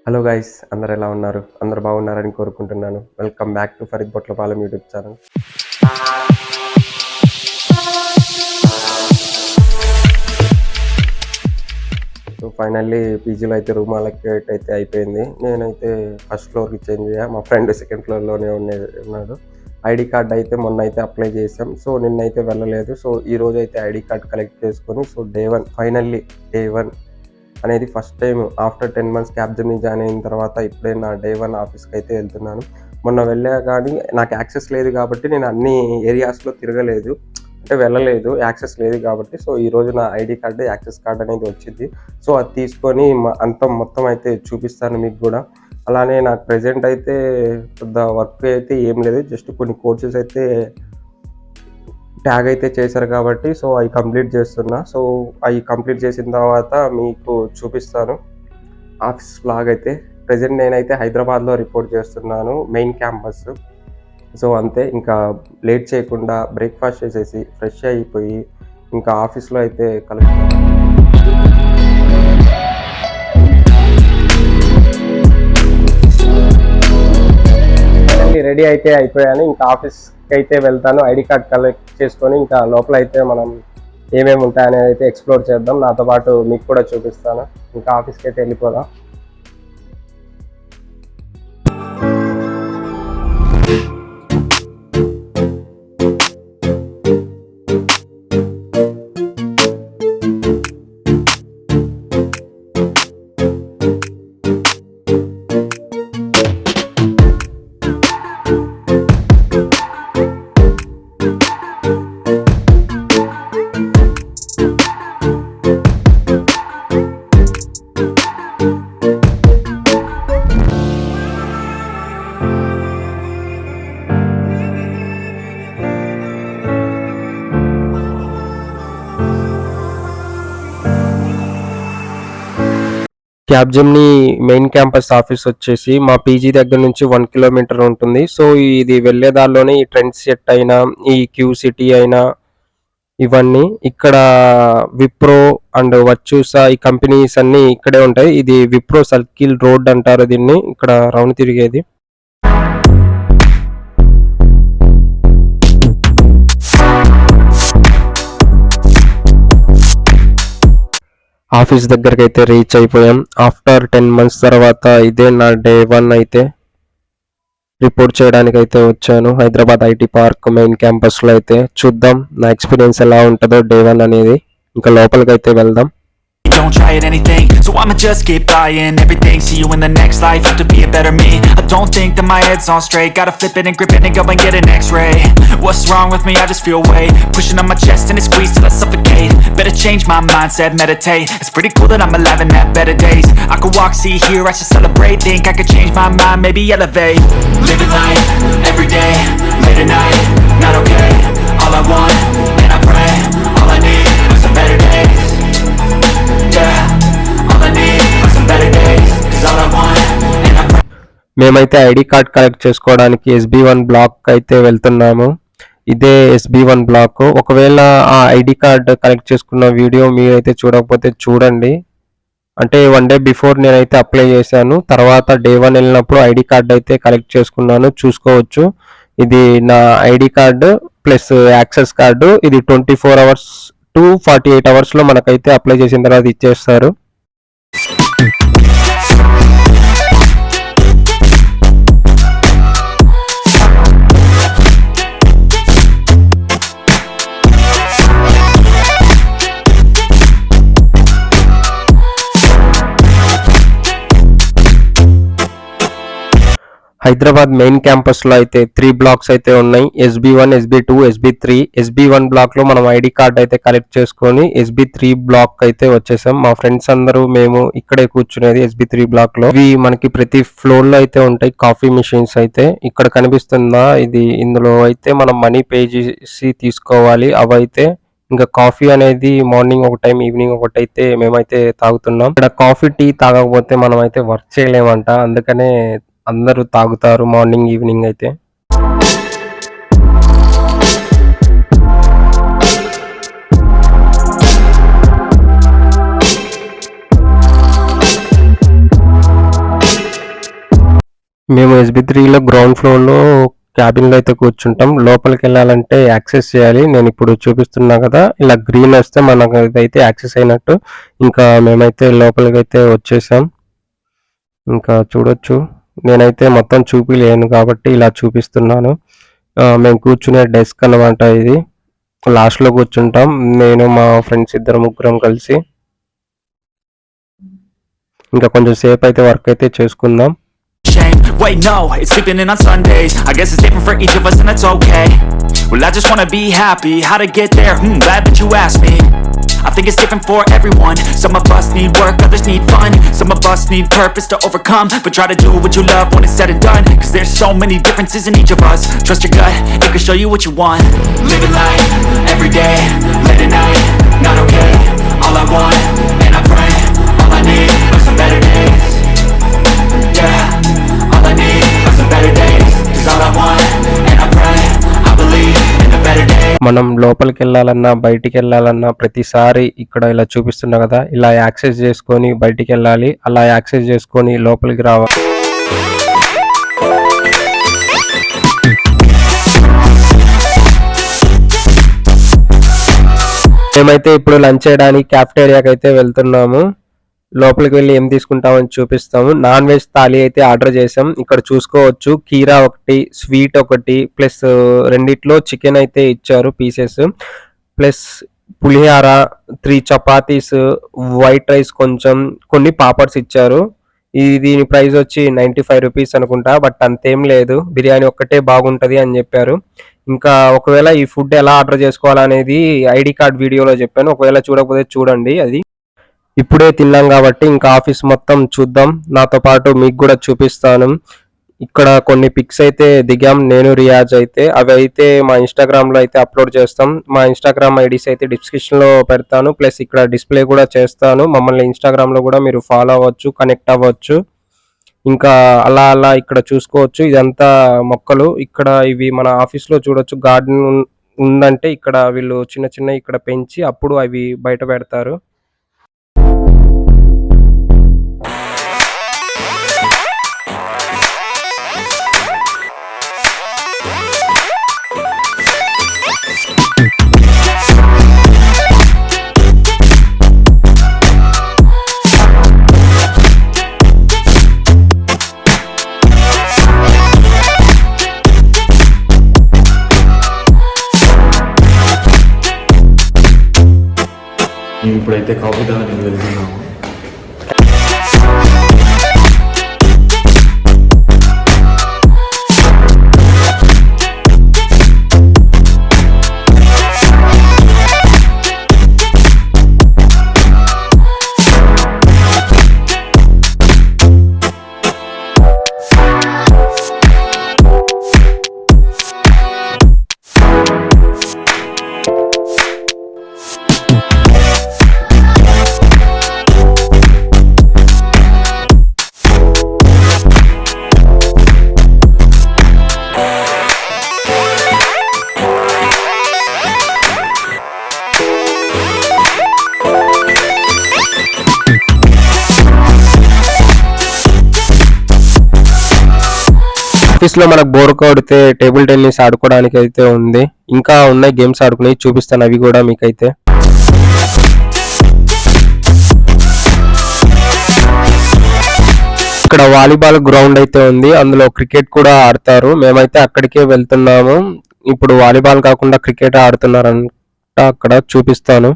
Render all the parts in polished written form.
Hello guys, అందరు ఎలా ఉన్నారు? అందరు బాగున్నారని కోరుకుంటున్నాను. Welcome back to Farid Botlapalem YouTube channel. So finally పీజీలో అయితే రూమ్ అలొకేట్ అయితే అయిపోయింది. నేనైతే ఫస్ట్ ఫ్లోర్కి చేంజ్ అయ్యా. మా ఫ్రెండ్ సెకండ్ ఫ్లోర్లోనే ఉన్నాడు. ఐడి కార్డ్ అయితే మొన్న అయితే అప్లై చేసాం. సో నిన్నైతే వెళ్ళలేదు. సో ఈ రోజు అయితే ఐడి కార్డ్ కలెక్ట్ చేసుకొని సో ఫైనల్లీ డే 1 అనేది first time after 10 months Capgemini join అయిన తర్వాత ఇప్పుడే నా డే 1 ఆఫీస్కి అయితే వెళ్తున్నాను. మొన్న వెళ్ళా కానీ నాకు యాక్సెస్ లేదు కాబట్టి నేను అన్ని ఏరియాస్లో తిరగలేదు, అంటే వెళ్ళలేదు, యాక్సెస్ లేదు కాబట్టి. సో ఈరోజు నా ఐడి కార్డు, యాక్సెస్ కార్డ్ అనేది వచ్చింది. సో అది తీసుకొని మొత్తం అయితే చూపిస్తాను మీకు కూడా. అలానే నాకు ప్రెజెంట్ అయితే పెద్ద వర్క్ అయితే ఏం లేదు, జస్ట్ కొన్ని కోర్సెస్ అయితే ట్యాగ్ అయితే చేశారు కాబట్టి సో అవి కంప్లీట్ చేస్తున్నా. సో అవి కంప్లీట్ చేసిన తర్వాత మీకు చూపిస్తాను ఆఫీస్ వ్లాగ్ అయితే. ప్రెజెంట్ నేనైతే హైదరాబాద్లో రిపోర్ట్ చేస్తున్నాను, మెయిన్ క్యాంపస్. సో అంతే, ఇంకా లేట్ చేయకుండా బ్రేక్ఫాస్ట్ చేసేసి ఫ్రెష్ అయిపోయి ఇంకా ఆఫీస్లో అయితే కలుస్తాను. రెడీ అయితే అయిపోయాను, ఇంకా ఆఫీస్కి అయితే వెళ్తాను. ఐడి కార్డ్ కలెక్ట్ చేసుకొని ఇంకా లోపల అయితే మనం ఏమేమి ఉంటాయనేది అయితే ఎక్స్ప్లోర్ చేద్దాం. నాతో పాటు మీకు కూడా చూపిస్తాను. ఇంకా ఆఫీస్కి అయితే వెళ్ళిపోదాం. క్యాబ్జెమినీ మెయిన్ క్యాంపస్ ఆఫీస్ వచ్చేసి మా పీజీ దగ్గర నుంచి 1 kilometer ఉంటుంది. సో ఇది వెళ్ళే దారిలోనే ఈ ట్రెండ్ సెట్ అయినా, ఈ క్యూ సిటీ అయినా, ఇవన్నీ ఇక్కడ విప్రో అండ్ వర్చూసా ఈ కంపెనీస్ అన్నీ ఇక్కడే ఉంటాయి. ఇది విప్రో సర్కిల్ రోడ్ అంటారు దీన్ని, ఇక్కడ రౌండ్ తిరిగేది. ఆఫీస్ దగ్గరికి అయితే రీచ్ అయిపోయాం. ఆఫ్టర్ 10 months తర్వాత ఇదే నా డే 1 అయితే రిపోర్ట్ చేయడానికి అయితే వచ్చాను హైదరాబాద్ ఐటీ పార్క్ మెయిన్ క్యాంపస్లో. అయితే చూద్దాం నా ఎక్స్పీరియన్స్ ఎలా ఉంటుందో డే 1 అనేది. ఇంకా లోపలికి అయితే వెళ్దాం. Don't try at anything, so I'ma just keep buying everything. See you in the next life, have to be a better me. I don't think that my head's on straight. Gotta flip it and grip it and go and get an x-ray. What's wrong with me? I just feel weight pushing on my chest and it squeezes till I suffocate. Better change my mindset, meditate. It's pretty cool that I'm alive and have better days. I could walk, see, hear, I should celebrate. Think I could change my mind, maybe elevate. Living life, every day, late at night, not okay. All I want, and I pray, all I need are some better days. మేమైతే ID card collect చేసుకోవడానికి SB1 black అయితే వెళ్తున్నాము. ఇదే SB1 block. ఒకవేళ ఆ ID card collect చేసుకున్న video మీరైతే చూడకపోతే చూడండి. అంటే 1 day బిఫోర్ నేనైతే అప్లై చేశాను, తర్వాత డే 1 వెళ్ళినప్పుడు ఐడి కార్డ్ అయితే కలెక్ట్ చేసుకున్నాను, చూసుకోవచ్చు. ఇది నా ID card plus access card. ఇది 24 hours to 48 hours మనకైతే అప్లై చేసిన తర్వాత ఇచ్చేస్తారు. హైదరాబాద్ మెయిన్ క్యాంపస్లో అయితే 3 blocks అయితే ఉన్నాయి. SB1, SB2, SB3. SB1 బ్లాక్లో మనం ఐడి కార్డ్ అయితే కలెక్ట్ చేసుకొని SB3 బ్లాక్ అయితే వచ్చేసాం. మా ఫ్రెండ్స్ అందరూ మేము ఇక్కడే కూర్చునేది SB3 బ్లాక్లో. ఇవి మనకి ప్రతి ఫ్లోర్లో అయితే ఉంటాయి కాఫీ మిషన్స్ అయితే. ఇక్కడ కనిపిస్తుందా ఇది, ఇందులో అయితే మనం మనీ పే చేసి తీసుకోవాలి అవైతే. ఇంకా కాఫీ అనేది మార్నింగ్ ఒక టైం, ఈవినింగ్ ఒకటైతే మేమైతే తాగుతున్నాం. ఇక్కడ కాఫీ టీ తాగకపోతే మనం అయితే వర్క్ చేయలేమంట, అందుకనే అందరూ తాగుతారు మార్నింగ్ ఈవినింగ్ అయితే. మేము SB3లో గ్రౌండ్ ఫ్లోర్‌లో క్యాబిన్‌లో అయితే కూర్చుంటాం. లోపలికెళ్ళాలంటే యాక్సెస్ చేయాలి. నేనిప్పుడు చూపిస్తున్నా కదా! ఇలా గ్రీన్ వస్తే మనకు ఇదైతే యాక్సెస్ అయినట్టు. ఇంకా మేమైతే లోపలికైతే వచ్చేసాం. ఇంకా చూడొచ్చు. నేనైతే మొత్తం చూపియలేను కాబట్టి ఇలా చూపిస్తున్నాను. మేము కూర్చునే డెస్క్ అన్నమాట ఇది. లాస్ట్‌లో కూర్చుంటాం. నేను మా ఫ్రెండ్స్ ఇద్దరు ముగ్గురం కలిసి. ఇంకా కొంచెం సేపయితే వర్క్ అయితే చేసుకుందాం. Shame, wait no, it's sleeping in on Sundays. I guess it's different for each of us and that's okay. Well, I just wanna be happy, how to get there, glad that you asked me. I think it's different for everyone. Some of us need work, others need fun. Some of us need purpose to overcome. But try to do what you love when it's said and done. Cause there's so many differences in each of us. Trust your gut, it can show you what you want. Living life, everyday, late at night, not okay. All I want, and I pray, all I need are some better days. Yeah, all I need are some better days. Cause all I want, and I pray, I believe in a better day. మనం లోపలికెళ్ళాలన్నా, బయటికెళ్ళాలన్నా ప్రతిసారి ఇక్కడ ఇలా చూపిస్తున్నా కదా! ఇలా access చేసుకొని బయటికెళ్ళాలి. అలా access చేసుకొని లోపలికి రావాలి. మేమైతే ఇప్పుడు లంచ్ చేయడానికి క్యాఫెటేరియాకైతే వెళ్తున్నాము. లోపలికి వెళ్ళి ఏం తీసుకుంటామని చూపిస్తాము. నాన్ వెజ్ థాలీ అయితే ఆర్డర్ చేసాం. ఇక్కడ చూసుకోవచ్చు కీరా ఒకటి, స్వీట్ ఒకటి ప్లస్ రెండిట్లో చికెన్ అయితే ఇచ్చారు పీసెస్. ప్లస్ పులిహార, 3 చపాతీస్, వైట్ రైస్ కొంచెం, కొన్ని పాపడ్స్ ఇచ్చారు. దీని ప్రైస్ వచ్చి 95 రూపీస్ అనుకుంటా. బట్ అంతేం లేదు. బిర్యానీ ఒక్కటే బాగుంటది అని చెప్పారు. ఇంకా ఒకవేళ ఈ ఫుడ్ ఎలా ఆర్డర్ చేసుకోవాలనేది ఐడి కార్డ్ వీడియోలో చెప్పాను. ఒకవేళ చూడకపోతే చూడండి అది. ఇప్పుడే తిన్నాం కాబట్టి ఇంకా ఆఫీస్ మొత్తం చూద్దాం. నాతో పాటు మీకు కూడా చూపిస్తాను. ఇక్కడ కొన్ని పిక్స్ అయితే దిగాం నేను, రియాజ్ అయితే. అవి అయితే మా ఇన్‌స్టాగ్రామ్‌లో అయితే అప్‌లోడ్ చేస్తాం. మా ఇన్‌స్టాగ్రామ్ ఐడీస్ అయితే డిస్క్రిప్షన్‌లో పెడతాను. ప్లస్ ఇక్కడ డిస్‌ప్లే కూడా చేస్తాను. మమ్మల్ని ఇన్‌స్టాగ్రామ్‌లో కూడా మీరు ఫాలో అవ్వచ్చు, కనెక్ట్ అవ్వచ్చు. ఇంకా అలా అలా ఇక్కడ చూసుకోవచ్చు. ఇదంతా మొక్కలు. ఇక్కడ ఇవి మన ఆఫీస్‌లో చూడొచ్చు. గార్డెన్ ఉందంటే ఇక్కడ వీళ్ళు చిన్న చిన్నవి ఇక్కడ పెంచి అప్పుడు అవి బయట పెడతారు. మేము ఇప్పుడైతే కాఫీ తాగడానికి వెళ్తున్నాము. ఆఫీస్లో మనకు బోర్ కొడితే టేబుల్ టెన్నిస్ ఆడుకోవడానికి అయితే ఉంది. ఇంకా ఉన్నాయి గేమ్స్ ఆడుకునేవి, చూపిస్తాను అవి కూడా మీకైతే. ఇక్కడ వాలీబాల్ గ్రౌండ్ అయితే ఉంది. అందులో క్రికెట్ కూడా ఆడతారు. మేమైతే అక్కడికే వెళ్తున్నాము. ఇప్పుడు వాలీబాల్ కాకుండా క్రికెట్ ఆడుతున్నారంట. అక్కడ చూపిస్తాను.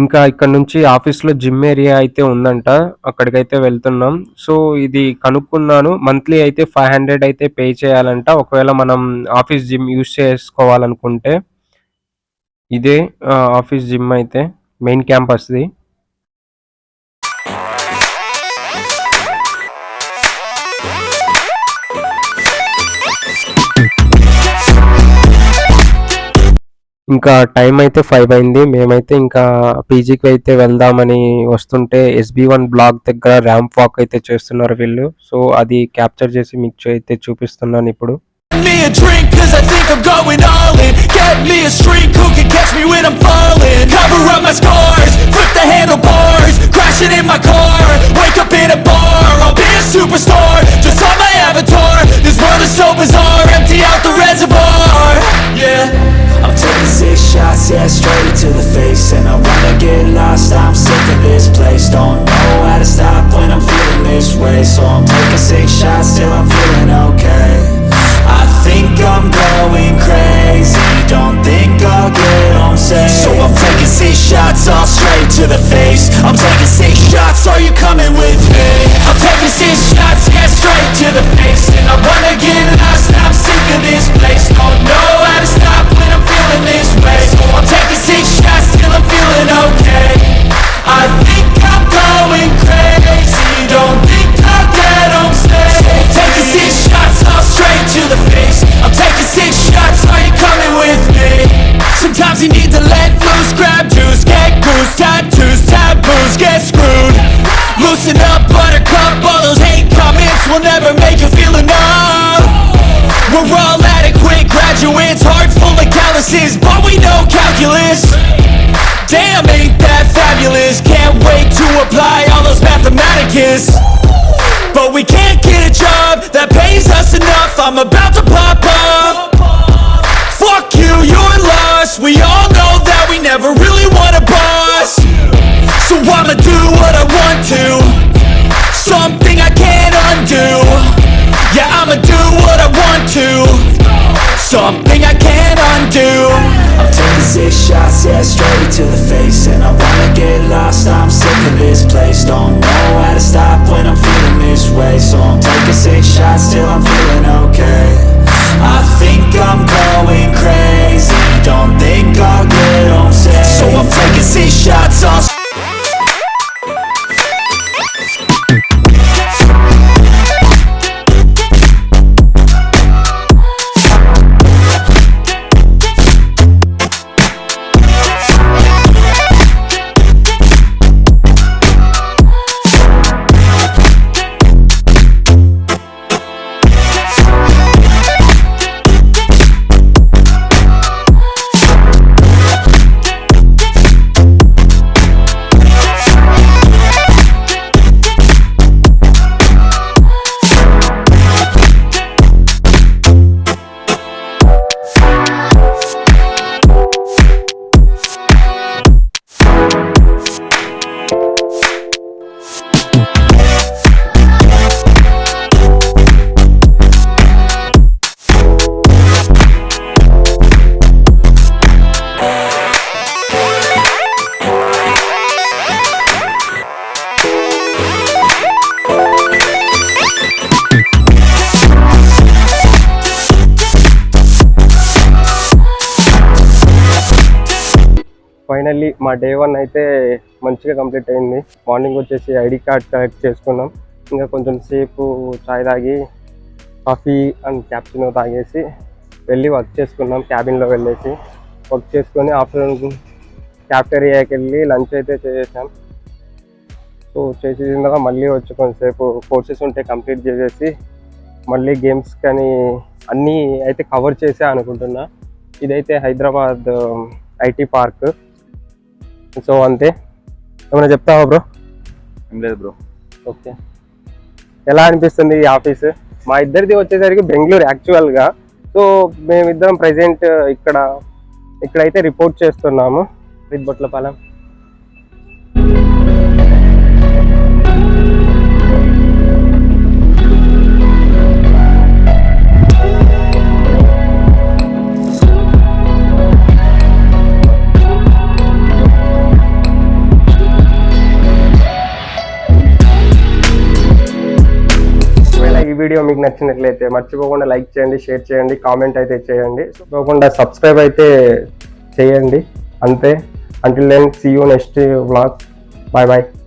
ఇంకా ఇక్కడ నుంచి ఆఫీస్‌లో జిమ్ ఏరియా అయితే ఉందంట. అక్కడికైతే వెళ్తున్నాం. సో ఇది కనుక్కున్నాను. మంత్లీ అయితే 500 అయితే పే చేయాలంట. ఒకవేళ మనం ఆఫీస్ జిమ్ యూజ్ చేసుకోవాలనుకుంటే. ఇదే ఆఫీస్ జిమ్ అయితే మెయిన్ క్యాంపస్‌ది. ఇంకా టైం అయితే 5 అయింది. మేమైతే ఇంకా పీజీకి అయితే వెళ్దామని వస్తుంటే SB1 బ్లాక్ దగ్గర ర్యాంప్ వాక్ అయితే చేస్తున్నారు వీళ్ళు. సో అది క్యాప్చర్ చేసి మీకు అయితే చూపిస్తున్నాను ఇప్పుడు. Me a drink cause I think I'm going all in. Get me a shrink who can catch me when I'm falling. Cover up my scars, flip the handlebars, crashing in my car, wake up in a bar. I'll be a superstar, just on my avatar. This world is so bizarre, empty out the reservoir. Yeah, I'm taking 6 shots, yeah, straight to the face. And I wanna get lost, I'm sick of this place. Don't know how to stop when I'm feeling this way. So I'm taking 6 shots till I'm feeling okay. I think I'm going crazy, don't think I'll get home safe. So I'm taking 6 shots all straight to the face. I'm taking 6 shots, are you coming with me? I'm taking 6 shots, yeah, straight to the face. And I wanna get lost, I'm sick of this place. Don't know how to stop when I'm feeling this way. So I'm taking 6 shots till I'm feeling okay. I think I'm going crazy, don't think I'll get home safe. So I'm taking 6 shots all straight to the face. I'm taking 6 shots, are you coming with me? Sometimes you need to let loose, grab juice, get goose, tattoos, taboos, get screwed. Loosen up, buttercup, all those hate comments will never make you feel enough. We're all adequate graduates, heart full of calluses, but we know calculus. Damn, ain't that fabulous? Can't wait to apply all those mathematicus. But we can't get a job that pays us enough. I'm about to pop off. Fuck you, you're lost. We all know that we never really want a boss. So I'ma do what I want to, something I can't undo. Yeah, I'ma do what I want to, something I can't undo. I'm taking 6 shots, yeah, straight to the face. And I wanna get lost, I'm sick of this place. Don't know how to stop when I'm feeling this way. So I'm taking 6 shots till I'm feeling okay. I think I'm going crazy, don't think I'll get home safe. So I'm taking 6 shots all finally మా day 1 అయితే మంచిగా complete అయింది. Morning వచ్చేసి ID card collect చేసుకున్నాం. ఇంకా కొంచెం సేపు చాయ్ తాగి కాఫీ అండ్ క్యాప్చినో తాగేసి వెళ్ళి వర్క్ చేసుకున్నాం. క్యాబిన్లో వెళ్ళేసి వర్క్ చేసుకొని ఆఫ్టర్నూన్ క్యాఫ్టేరియాకి వెళ్ళి లంచ్ అయితే చేసేసాం. సో చేసేసిందాక మళ్ళీ వచ్చి కొంతసేపు కోర్సెస్ ఉంటే కంప్లీట్ చేసేసి మళ్ళీ గేమ్స్ కానీ అన్నీ అయితే కవర్ చేసా అనుకుంటున్నా. ఇదైతే హైదరాబాద్ ఐటీ పార్క్. సో అంతే. ఏమైనా చెప్తావా బ్రో? ఏం లేదు బ్రో. ఓకే, ఎలా అనిపిస్తుంది ఈ ఆఫీస్? మా ఇద్దరిది వచ్చేసరికి బెంగళూరు యాక్చువల్గా. సో మేమిద్దరం ప్రజెంట్ ఇక్కడైతే రిపోర్ట్ చేస్తున్నాము బొట్లపాలెం. ఈ వీడియో మీకు నచ్చినట్లయితే మర్చిపోకుండా లైక్ చేయండి, షేర్ చేయండి, కామెంట్ అయితే చేయండి. తప్పకుండా సబ్స్క్రైబ్ అయితే చేయండి. అంతే. Until then, see you next vlog. Bye bye.